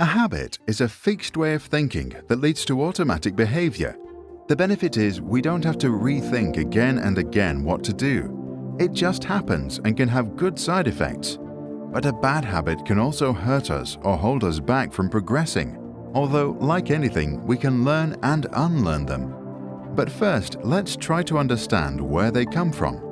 A habit is a fixed way of thinking that leads to automatic behavior. The benefit is we don't have to rethink again and again what to do. It just happens and can have good side effects. But a bad habit can also hurt us or hold us back from progressing, although, like anything, we can learn and unlearn them. But first, let's try to understand where they come from.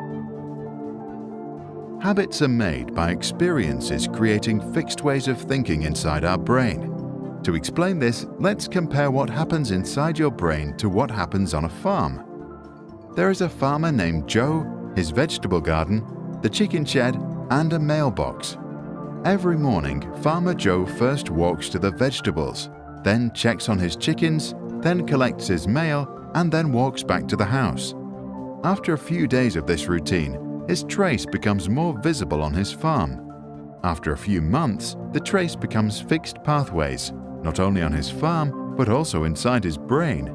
Habits are made by experiences creating fixed ways of thinking inside our brain. To explain this, let's compare what happens inside your brain to what happens on a farm. There is a farmer named Joe, his vegetable garden, the chicken shed, and a mailbox. Every morning, Farmer Joe first walks to the vegetables, then checks on his chickens, then collects his mail, and then walks back to the house. After a few days of this routine, his trace becomes more visible on his farm. After a few months, the trace becomes fixed pathways, not only on his farm, but also inside his brain.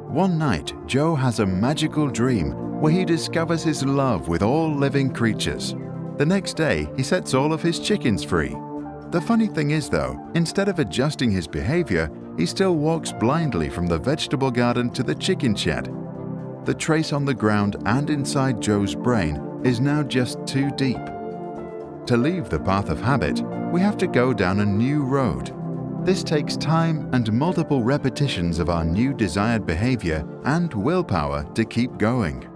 One night, Joe has a magical dream where he discovers his love with all living creatures. The next day, he sets all of his chickens free. The funny thing is though, instead of adjusting his behavior, he still walks blindly from the vegetable garden to the chicken shed. The trace on the ground and inside Joe's brain is now just too deep. To leave the path of habit, we have to go down a new road. This takes time and multiple repetitions of our new desired behavior and willpower to keep going.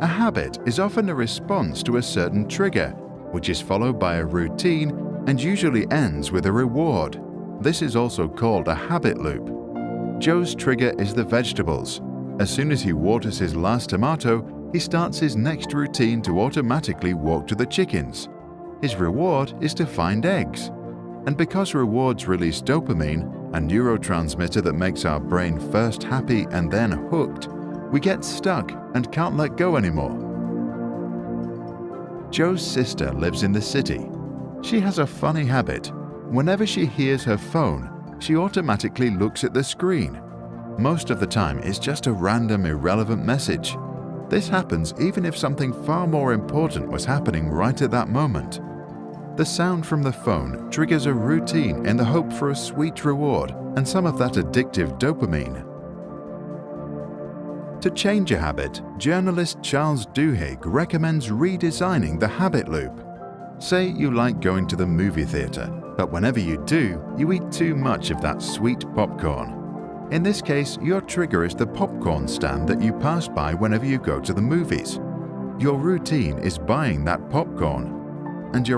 A habit is often a response to a certain trigger, which is followed by a routine and usually ends with a reward. This is also called a habit loop. Joe's trigger is the vegetables. As soon as he waters his last tomato, he starts his next routine to automatically walk to the chickens. His reward is to find eggs. And because rewards release dopamine, a neurotransmitter that makes our brain first happy and then hooked, we get stuck and can't let go anymore. Joe's sister lives in the city. She has a funny habit. Whenever she hears her phone, she automatically looks at the screen. Most of the time, it's just a random, irrelevant message. This happens even if something far more important was happening right at that moment. The sound from the phone triggers a routine in the hope for a sweet reward and some of that addictive dopamine. To change a habit, journalist Charles Duhigg recommends redesigning the habit loop. Say you like going to the movie theater, but whenever you do, you eat too much of that sweet popcorn. In this case, your trigger is the popcorn stand that you pass by whenever you go to the movies. Your routine is buying that popcorn, and your